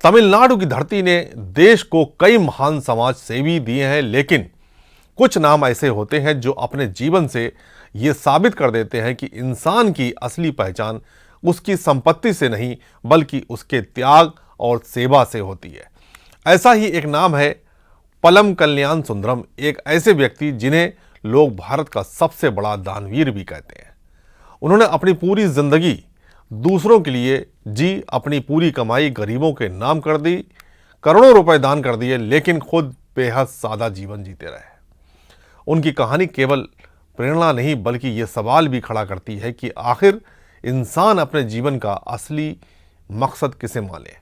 तमिलनाडु की धरती ने देश को कई महान समाज सेवी दिए हैं, लेकिन कुछ नाम ऐसे होते हैं जो अपने जीवन से ये साबित कर देते हैं कि इंसान की असली पहचान उसकी संपत्ति से नहीं बल्कि उसके त्याग और सेवा से होती है। ऐसा ही एक नाम है पलम कल्याण सुंदरम, एक ऐसे व्यक्ति जिन्हें लोग भारत का सबसे बड़ा दानवीर भी कहते हैं। उन्होंने अपनी पूरी जिंदगी दूसरों के लिए जी, अपनी पूरी कमाई गरीबों के नाम कर दी, करोड़ों रुपए दान कर दिए, लेकिन खुद बेहद सादा जीवन जीते रहे। उनकी कहानी केवल प्रेरणा नहीं बल्कि ये सवाल भी खड़ा करती है कि आखिर इंसान अपने जीवन का असली मकसद किसे माने।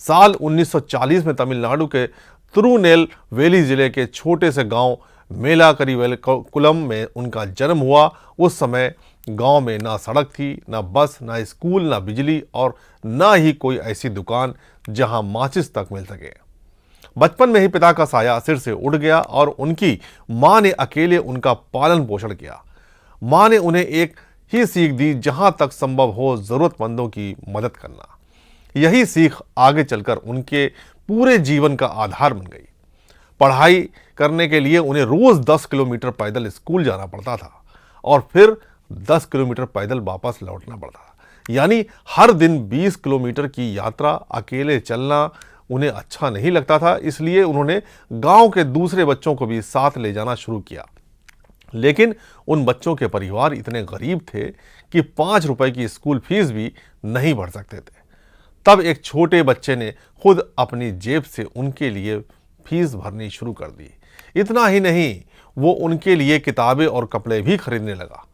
साल 1940 में तमिलनाडु के तिरुनेलवेली जिले के छोटे से गांव मेलाकरीवेलकुलम में उनका जन्म हुआ। उस समय गांव में ना सड़क थी, ना बस, ना स्कूल, ना बिजली और ना ही कोई ऐसी दुकान जहां माचिस तक मिल सके। बचपन में ही पिता का साया सिर से उड़ गया और उनकी मां ने अकेले उनका पालन पोषण किया। मां ने उन्हें एक ही सीख दी, जहां तक संभव हो जरूरतमंदों की मदद करना। यही सीख आगे चलकर उनके पूरे जीवन का आधार बन गई। पढ़ाई करने के लिए उन्हें रोज 10 किलोमीटर पैदल स्कूल जाना पड़ता था और फिर 10 किलोमीटर पैदल वापस लौटना पड़ता था। यानी हर दिन 20 किलोमीटर की यात्रा। अकेले चलना उन्हें अच्छा नहीं लगता था, इसलिए उन्होंने गांव के दूसरे बच्चों को भी साथ ले जाना शुरू किया। लेकिन उन बच्चों के परिवार इतने गरीब थे कि 5 रुपए की स्कूल फीस भी नहीं भर सकते थे। तब एक छोटे बच्चे ने खुद अपनी जेब से उनके लिए फीस भरनी शुरू कर दी। इतना ही नहीं, वो उनके लिए किताबें और कपड़े भी खरीदने लगा।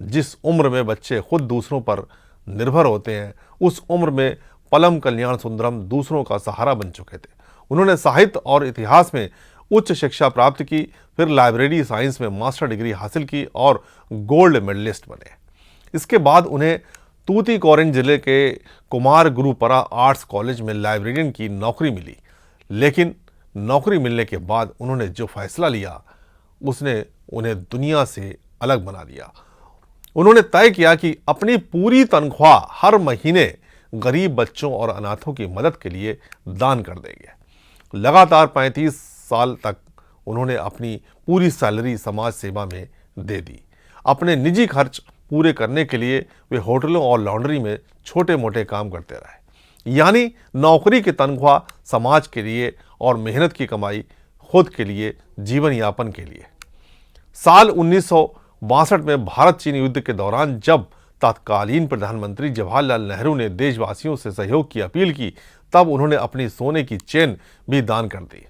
जिस उम्र में बच्चे खुद दूसरों पर निर्भर होते हैं, उस उम्र में पलम कल्याण सुंदरम दूसरों का सहारा बन चुके थे। उन्होंने साहित्य और इतिहास में उच्च शिक्षा प्राप्त की, फिर लाइब्रेरी साइंस में मास्टर डिग्री हासिल की और गोल्ड मेडलिस्ट बने। इसके बाद उन्हें तूतीकोरिन जिले के कुमार गुरुपरा आर्ट्स कॉलेज में लाइब्रेरियन की नौकरी मिली। लेकिन नौकरी मिलने के बाद उन्होंने जो फैसला लिया उसने उन्हें दुनिया से अलग बना दिया। उन्होंने तय किया कि अपनी पूरी तनख्वाह हर महीने गरीब बच्चों और अनाथों की मदद के लिए दान कर देंगे। लगातार 35 साल तक उन्होंने अपनी पूरी सैलरी समाज सेवा में दे दी। अपने निजी खर्च पूरे करने के लिए वे होटलों और लॉन्ड्री में छोटे मोटे काम करते रहे। यानी नौकरी की तनख्वाह समाज के लिए और मेहनत की कमाई खुद के लिए, जीवन यापन के लिए। साल 1962 में भारत चीन युद्ध के दौरान जब तत्कालीन प्रधानमंत्री जवाहरलाल नेहरू ने देशवासियों से सहयोग की अपील की, तब उन्होंने अपनी सोने की चेन भी दान कर दी।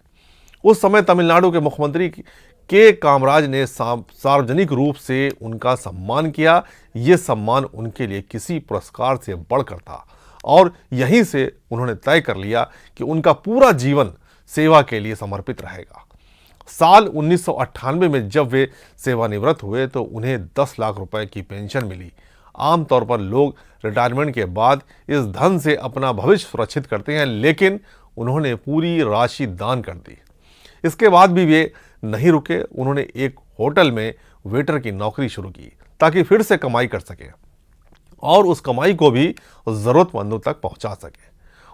उस समय तमिलनाडु के मुख्यमंत्री के कामराज ने सार्वजनिक रूप से उनका सम्मान किया। ये सम्मान उनके लिए किसी पुरस्कार से बढ़कर था और यहीं से उन्होंने तय कर लिया कि उनका पूरा जीवन सेवा के लिए समर्पित रहेगा। साल 1998 में जब वे सेवानिवृत्त हुए तो उन्हें 10 लाख रुपए की पेंशन मिली। आमतौर पर लोग रिटायरमेंट के बाद इस धन से अपना भविष्य सुरक्षित करते हैं, लेकिन उन्होंने पूरी राशि दान कर दी। इसके बाद भी वे नहीं रुके। उन्होंने एक होटल में वेटर की नौकरी शुरू की ताकि फिर से कमाई कर सके और उस कमाई को भी जरूरतमंदों तक पहुंचा सके।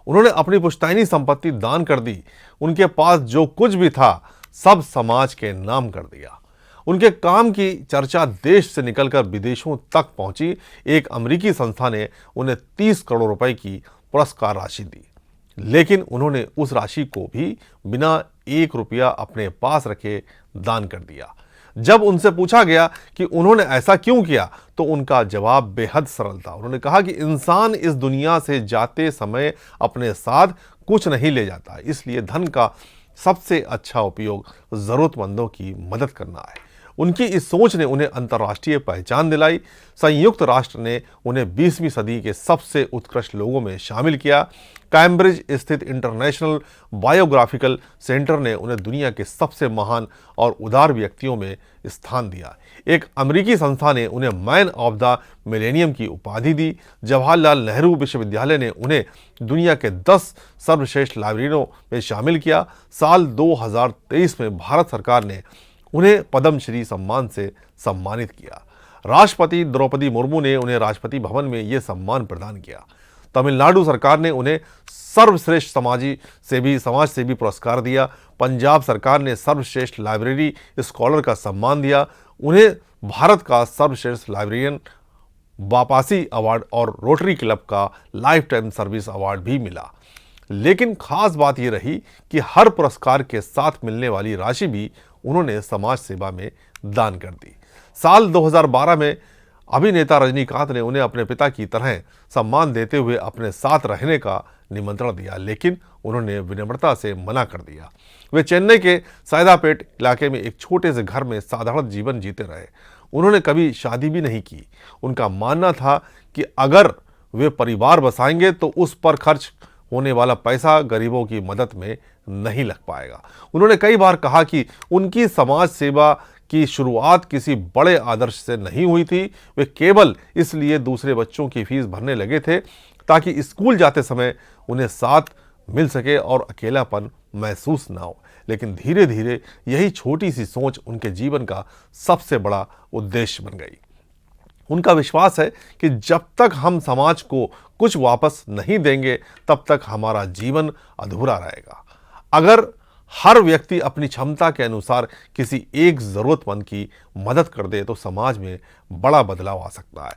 उन्होंने अपनी पुश्तैनी संपत्ति दान कर दी। उनके पास जो कुछ भी था सब समाज के नाम कर दिया। उनके काम की चर्चा देश से निकलकर विदेशों तक पहुंची। एक अमेरिकी संस्था ने उन्हें 30 करोड़ रुपए की पुरस्कार राशि दी, लेकिन उन्होंने उस राशि को भी बिना 1 रुपया अपने पास रखे दान कर दिया। जब उनसे पूछा गया कि उन्होंने ऐसा क्यों किया, तो उनका जवाब बेहद सरल था। उन्होंने कहा कि इंसान इस दुनिया से जाते समय अपने साथ कुछ नहीं ले जाता, इसलिए धन का सबसे अच्छा उपयोग जरूरतमंदों की मदद करना है। उनकी इस सोच ने उन्हें अंतर्राष्ट्रीय पहचान दिलाई। संयुक्त राष्ट्र ने उन्हें 20वीं सदी के सबसे उत्कृष्ट लोगों में शामिल किया। कैम्ब्रिज स्थित इंटरनेशनल बायोग्राफिकल सेंटर ने उन्हें दुनिया के सबसे महान और उदार व्यक्तियों में स्थान दिया। एक अमेरिकी संस्था ने उन्हें मैन ऑफ द मिलेनियम की उपाधि दी। जवाहरलाल नेहरू विश्वविद्यालय ने उन्हें दुनिया के 10 सर्वश्रेष्ठ लाइब्रेरियनों में शामिल किया। साल 2023 में भारत सरकार ने उन्हें पद्मश्री सम्मान से सम्मानित किया। राष्ट्रपति द्रौपदी मुर्मू ने उन्हें राष्ट्रपति भवन में ये सम्मान प्रदान किया। तमिलनाडु सरकार ने उन्हें सर्वश्रेष्ठ समाज सेवी पुरस्कार दिया। पंजाब सरकार ने सर्वश्रेष्ठ लाइब्रेरी स्कॉलर का सम्मान दिया। उन्हें भारत का सर्वश्रेष्ठ लाइब्रेरियन वापासी अवार्ड और रोटरी क्लब का लाइफ टाइम सर्विस अवार्ड भी मिला। लेकिन खास बात यह रही कि हर पुरस्कार के साथ मिलने वाली राशि भी उन्होंने समाज सेवा में दान कर दी। साल 2012 में अभिनेता रजनीकांत ने उन्हें अपने पिता की तरह सम्मान देते हुए अपने साथ रहने का निमंत्रण दिया, लेकिन उन्होंने विनम्रता से मना कर दिया। वे चेन्नई के सैदापेट इलाके में एक छोटे से घर में साधारण जीवन जीते रहे। उन्होंने कभी शादी भी नहीं की। उनका मानना था कि अगर वे परिवार बसाएंगे तो उस पर खर्च होने वाला पैसा गरीबों की मदद में नहीं लग पाएगा। उन्होंने कई बार कहा कि उनकी समाज सेवा की शुरुआत किसी बड़े आदर्श से नहीं हुई थी। वे केवल इसलिए दूसरे बच्चों की फीस भरने लगे थे ताकि स्कूल जाते समय उन्हें साथ मिल सके और अकेलापन महसूस ना हो। लेकिन धीरे धीरे यही छोटी सी सोच उनके जीवन का सबसे बड़ा उद्देश्य बन गई। उनका विश्वास है कि जब तक हम समाज को कुछ वापस नहीं देंगे तब तक हमारा जीवन अधूरा रहेगा। अगर हर व्यक्ति अपनी क्षमता के अनुसार किसी एक ज़रूरतमंद की मदद कर दे तो समाज में बड़ा बदलाव आ सकता है।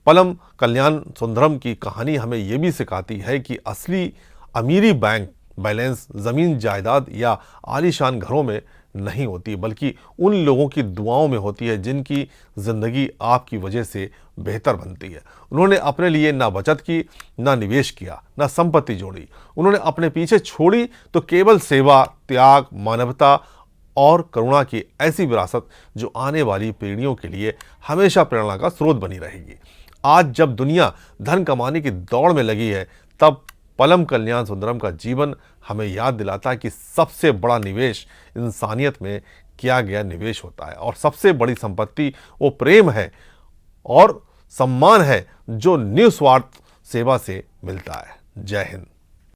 पलम कल्याण सुंदरम की कहानी हमें यह भी सिखाती है कि असली अमीरी बैंक बैलेंस ज़मीन जायदाद या आलीशान घरों में नहीं होती, बल्कि उन लोगों की दुआओं में होती है जिनकी ज़िंदगी आपकी वजह से बेहतर बनती है। उन्होंने अपने लिए ना बचत की, ना निवेश किया, ना संपत्ति जोड़ी। उन्होंने अपने पीछे छोड़ी तो केवल सेवा, त्याग, मानवता और करुणा की ऐसी विरासत जो आने वाली पीढ़ियों के लिए हमेशा प्रेरणा का स्रोत बनी रहेगी। आज जब दुनिया धन कमाने की दौड़ में लगी है, तब पलम कल्याण सुंदरम का जीवन हमें याद दिलाता है कि सबसे बड़ा निवेश इंसानियत में किया गया निवेश होता है और सबसे बड़ी संपत्ति वो प्रेम है और सम्मान है जो निस्वार्थ सेवा से मिलता है। जय हिंद।